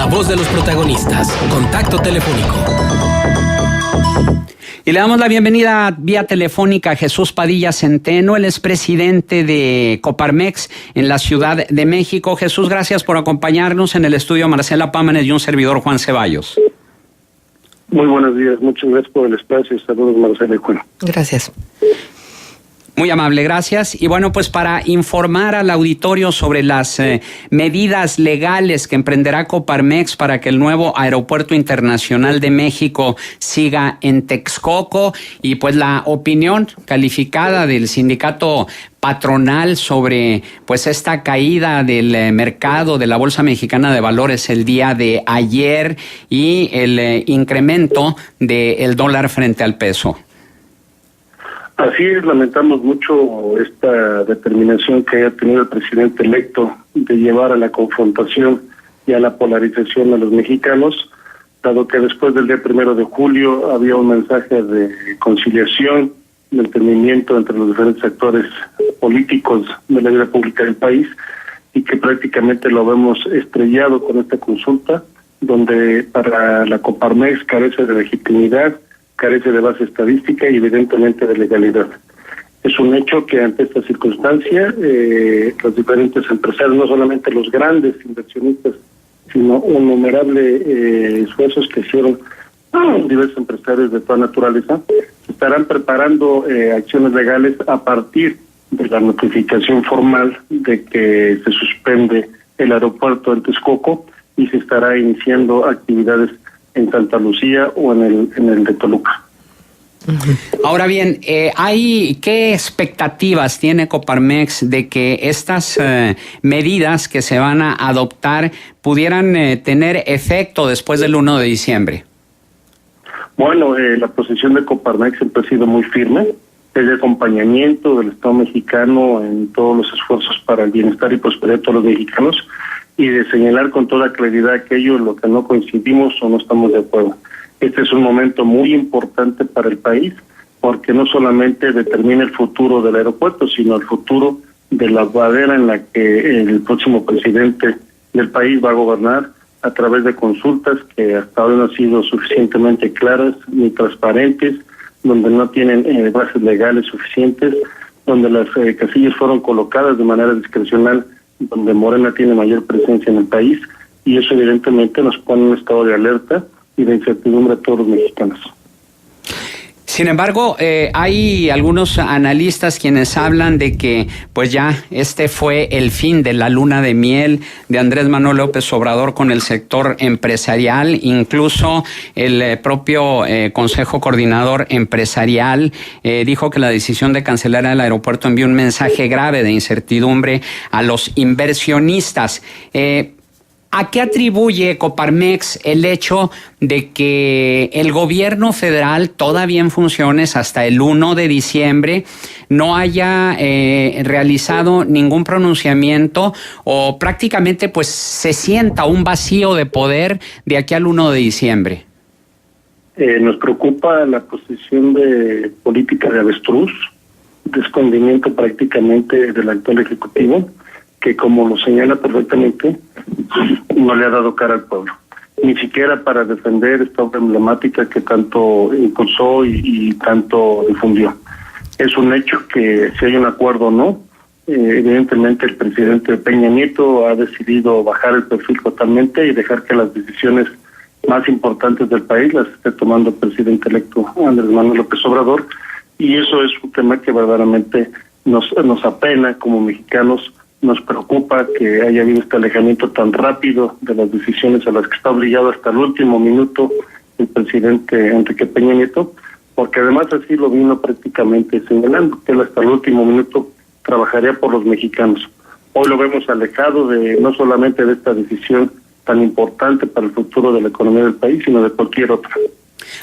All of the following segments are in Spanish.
La voz de los protagonistas. Contacto telefónico. Y le damos la bienvenida vía telefónica a Jesús Padilla Centeno, él es presidente de Coparmex en la Ciudad de México. Jesús, gracias por acompañarnos en el estudio. Marcela Pámanes y un servidor, Juan Ceballos. Muy buenos días, muchas gracias por el espacio. Saludos, Marcela y Juan. Gracias. Muy amable, gracias. Y bueno, pues para informar al auditorio sobre las medidas legales que emprenderá Coparmex para que el nuevo Aeropuerto Internacional de México siga en Texcoco, y pues la opinión calificada del sindicato patronal sobre pues esta caída del mercado de la Bolsa Mexicana de Valores el día de ayer y el incremento del dólar frente al peso. Así es, lamentamos mucho esta determinación que haya tenido el presidente electo de llevar a la confrontación y a la polarización a los mexicanos, dado que después del día 1 de julio había un mensaje de conciliación, de entendimiento entre los diferentes actores políticos de la vida pública del país, y que prácticamente lo vemos estrellado con esta consulta, donde para la Coparmex carece de legitimidad, carece de base estadística y evidentemente de legalidad. Es un hecho que ante esta circunstancia los diferentes empresarios, no solamente los grandes inversionistas, sino esfuerzos que hicieron diversos empresarios de toda naturaleza, estarán preparando acciones legales a partir de la notificación formal de que se suspende el aeropuerto en Texcoco y se estará iniciando actividades en Santa Lucía o en el de Toluca. Ahora bien, ¿qué expectativas tiene Coparmex de que estas medidas que se van a adoptar pudieran tener efecto después del 1 de diciembre? Bueno, la posición de Coparmex siempre ha sido muy firme, es de acompañamiento del Estado mexicano en todos los esfuerzos para el bienestar y prosperidad de todos los mexicanos, y de señalar con toda claridad aquello en lo que no coincidimos o no estamos de acuerdo. Este es un momento muy importante para el país, porque no solamente determina el futuro del aeropuerto, sino el futuro de la bandera en la que el próximo presidente del país va a gobernar a través de consultas que hasta ahora no han sido suficientemente claras ni transparentes, donde no tienen bases legales suficientes, donde las casillas fueron colocadas de manera discrecional, donde Morena tiene mayor presencia en el país, y eso evidentemente nos pone en un estado de alerta y de incertidumbre a todos los mexicanos. Sin embargo, hay algunos analistas quienes hablan de que pues ya este fue el fin de la luna de miel de Andrés Manuel López Obrador con el sector empresarial. Incluso el propio Consejo Coordinador Empresarial dijo que la decisión de cancelar el aeropuerto envió un mensaje grave de incertidumbre a los inversionistas. ¿A qué atribuye Coparmex el hecho de que el gobierno federal, todavía en funciones hasta el 1 de diciembre, no haya realizado ningún pronunciamiento o prácticamente pues se sienta un vacío de poder de aquí al 1 de diciembre? Nos preocupa la posición de política de avestruz, de escondimiento prácticamente del actual Ejecutivo, que como lo señala perfectamente, no le ha dado cara al pueblo, ni siquiera para defender esta obra emblemática que tanto impulsó y tanto difundió. Es un hecho que si hay un acuerdo o no, evidentemente el presidente Peña Nieto ha decidido bajar el perfil totalmente y dejar que las decisiones más importantes del país las esté tomando el presidente electo Andrés Manuel López Obrador, y eso es un tema que verdaderamente nos apena como mexicanos. Nos preocupa que haya habido este alejamiento tan rápido de las decisiones a las que está obligado hasta el último minuto el presidente Enrique Peña Nieto, porque además así lo vino prácticamente señalando, que él hasta el último minuto trabajaría por los mexicanos. Hoy lo vemos alejado de no solamente de esta decisión tan importante para el futuro de la economía del país, sino de cualquier otra.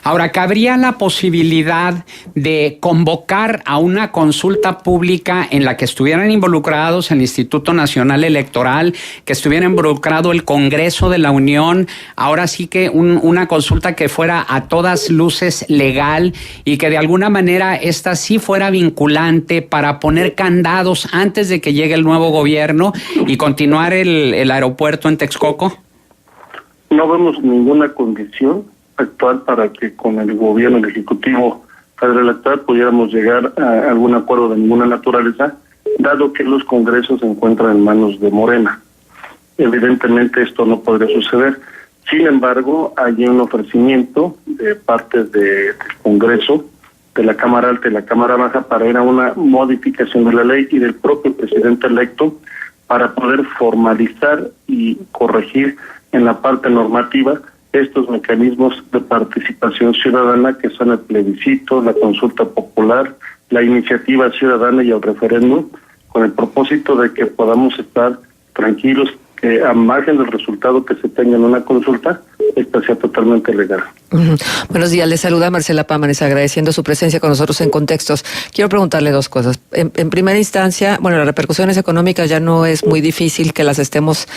Ahora, ¿cabría la posibilidad de convocar a una consulta pública en la que estuvieran involucrados el Instituto Nacional Electoral, que estuviera involucrado el Congreso de la Unión, ahora sí que una consulta que fuera a todas luces legal y que de alguna manera esta sí fuera vinculante para poner candados antes de que llegue el nuevo gobierno y continuar el aeropuerto en Texcoco? No vemos ninguna condición actual para que con el gobierno, el Ejecutivo federal actual, pudiéramos llegar a algún acuerdo de ninguna naturaleza, dado que los congresos se encuentran en manos de Morena. Evidentemente esto no podría suceder. Sin embargo, hay un ofrecimiento de parte del Congreso, de la Cámara Alta y la Cámara Baja, para ir a una modificación de la ley y del propio presidente electo para poder formalizar y corregir en la parte normativa estos mecanismos de participación ciudadana que son el plebiscito, la consulta popular, la iniciativa ciudadana y el referéndum, con el propósito de que podamos estar tranquilos que a margen del resultado que se tenga en una consulta, esta sea totalmente legal. Buenos días, les saluda Marcela Pámanes, agradeciendo su presencia con nosotros en Contextos. Quiero preguntarle dos cosas. En primera instancia, bueno, las repercusiones económicas ya no es muy difícil que las estemos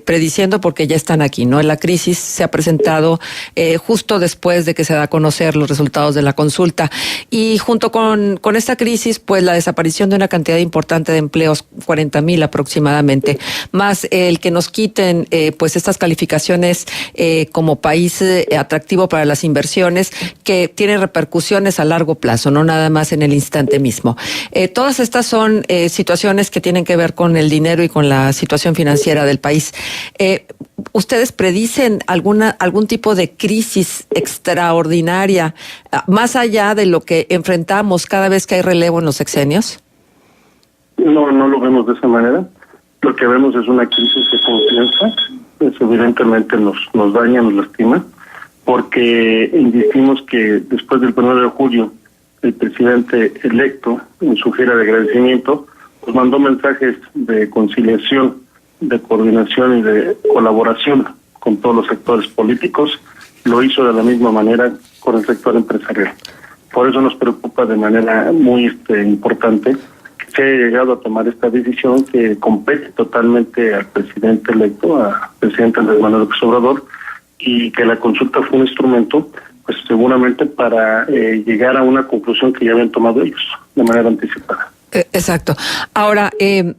prediciendo porque ya están aquí, ¿no? La crisis se ha presentado justo después de que se da a conocer los resultados de la consulta, y junto con esta crisis, pues la desaparición de una cantidad importante de empleos, 40,000 aproximadamente, más el que nos quiten pues estas calificaciones como país atractivo para las inversiones, que tiene repercusiones a largo plazo, no nada más en el instante mismo. Todas estas son situaciones que tienen que ver con el dinero y con la situación financiera del país. ¿Ustedes predicen algún tipo de crisis extraordinaria, más allá de lo que enfrentamos cada vez que hay relevo en los sexenios? No lo vemos de esa manera. Lo que vemos es una crisis de confianza. Eso evidentemente nos daña, nos lastima, porque insistimos que después del 1 de julio el presidente electo, en su gira de agradecimiento, pues mandó mensajes de conciliación, de coordinación y de colaboración con todos los sectores políticos. Lo hizo de la misma manera con el sector empresarial. Por eso nos preocupa de manera muy importante que se haya llegado a tomar esta decisión que compete totalmente al presidente electo, al presidente Andrés Manuel López Obrador, y que la consulta fue un instrumento, pues seguramente para llegar a una conclusión que ya habían tomado ellos de manera anticipada. Exacto. Ahora, en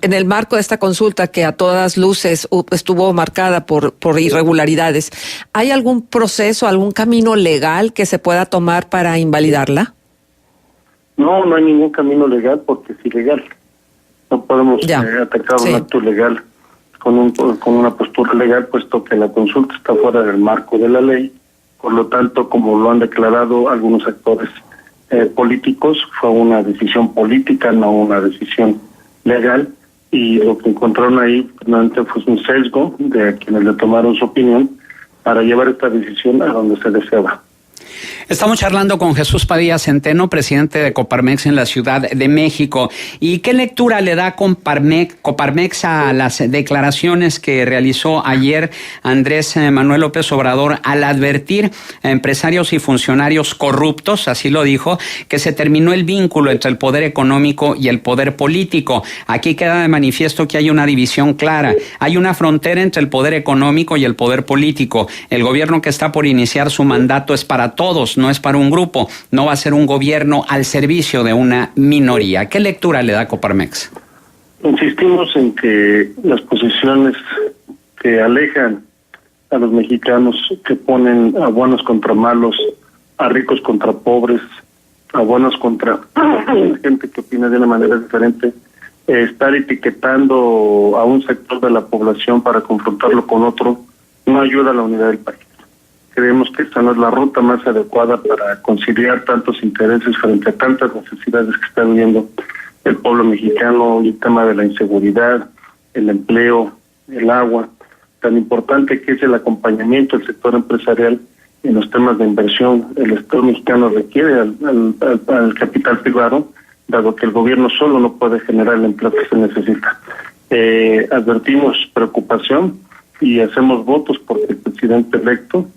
el marco de esta consulta, que a todas luces estuvo marcada por irregularidades, ¿hay algún proceso, algún camino legal que se pueda tomar para invalidarla? No hay ningún camino legal porque es ilegal. No podemos atacar un acto legal con una postura legal, puesto que la consulta está fuera del marco de la ley. Por lo tanto, como lo han declarado algunos actores políticos, fue una decisión política, no una decisión legal, y lo que encontraron ahí finalmente fue un sesgo de quienes le tomaron su opinión para llevar esta decisión a donde se deseaba. Estamos charlando con Jesús Padilla Centeno, presidente de Coparmex en la Ciudad de México. ¿Y qué lectura le da Coparmex a las declaraciones que realizó ayer Andrés Manuel López Obrador al advertir a empresarios y funcionarios corruptos, así lo dijo, que se terminó el vínculo entre el poder económico y el poder político? Aquí queda de manifiesto que hay una división clara. Hay una frontera entre el poder económico y el poder político. El gobierno que está por iniciar su mandato es para todos, no es para un grupo, no va a ser un gobierno al servicio de una minoría. ¿Qué lectura le da Coparmex? Insistimos en que las posiciones que alejan a los mexicanos, que ponen a buenos contra malos, a ricos contra pobres, a buenos contra gente que opina de una manera diferente, estar etiquetando a un sector de la población para confrontarlo con otro, no ayuda a la unidad del país. Creemos que esta no es la ruta más adecuada para conciliar tantos intereses frente a tantas necesidades que está viviendo el pueblo mexicano, el tema de la inseguridad, el empleo, el agua, tan importante que es el acompañamiento del sector empresarial en los temas de inversión. El Estado mexicano requiere al capital privado, dado que el gobierno solo no puede generar el empleo que se necesita. Advertimos preocupación y hacemos votos porque el presidente electo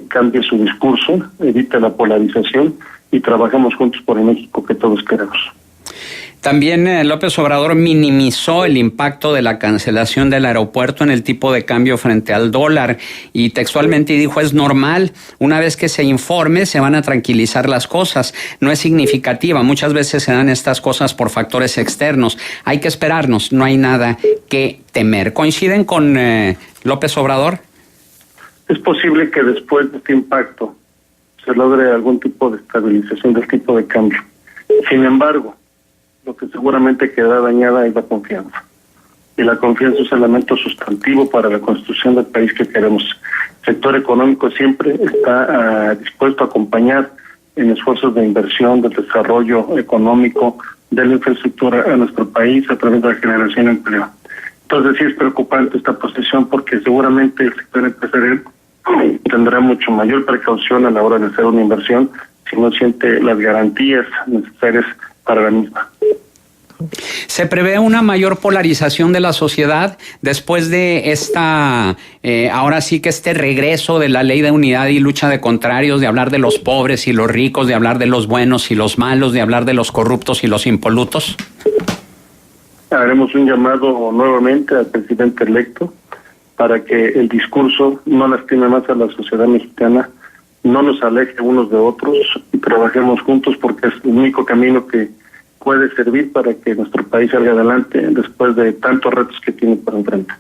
cambie su discurso, evite la polarización y trabajamos juntos por el México que todos queremos. También López Obrador minimizó el impacto de la cancelación del aeropuerto en el tipo de cambio frente al dólar y textualmente dijo: es normal, una vez que se informe se van a tranquilizar las cosas, no es significativa, muchas veces se dan estas cosas por factores externos, hay que esperarnos, no hay nada que temer. ¿Coinciden con López Obrador? Es posible que después de este impacto se logre algún tipo de estabilización del tipo de cambio. Sin embargo, lo que seguramente quedará dañada es la confianza. Y la confianza es un elemento sustantivo para la construcción del país que queremos. El sector económico siempre está dispuesto a acompañar en esfuerzos de inversión, del desarrollo económico, de la infraestructura a nuestro país a través de la generación de empleo. Entonces sí es preocupante esta posición porque seguramente el sector empresarial tendrá mucho mayor precaución a la hora de hacer una inversión si no siente las garantías necesarias para la misma. ¿Se prevé una mayor polarización de la sociedad después de esta, ahora sí que este regreso de la ley de unidad y lucha de contrarios, de hablar de los pobres y los ricos, de hablar de los buenos y los malos, de hablar de los corruptos y los impolutos? Haremos un llamado nuevamente al presidente electo para que el discurso no lastime más a la sociedad mexicana, no nos aleje unos de otros y trabajemos juntos porque es el único camino que puede servir para que nuestro país salga adelante después de tantos retos que tiene por enfrente.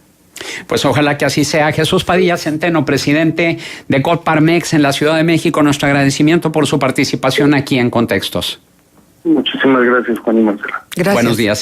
Pues ojalá que así sea. Jesús Padilla Centeno, presidente de Coparmex en la Ciudad de México, nuestro agradecimiento por su participación aquí en Contextos. Muchísimas gracias, Juan y Marcela. Gracias. Buenos días.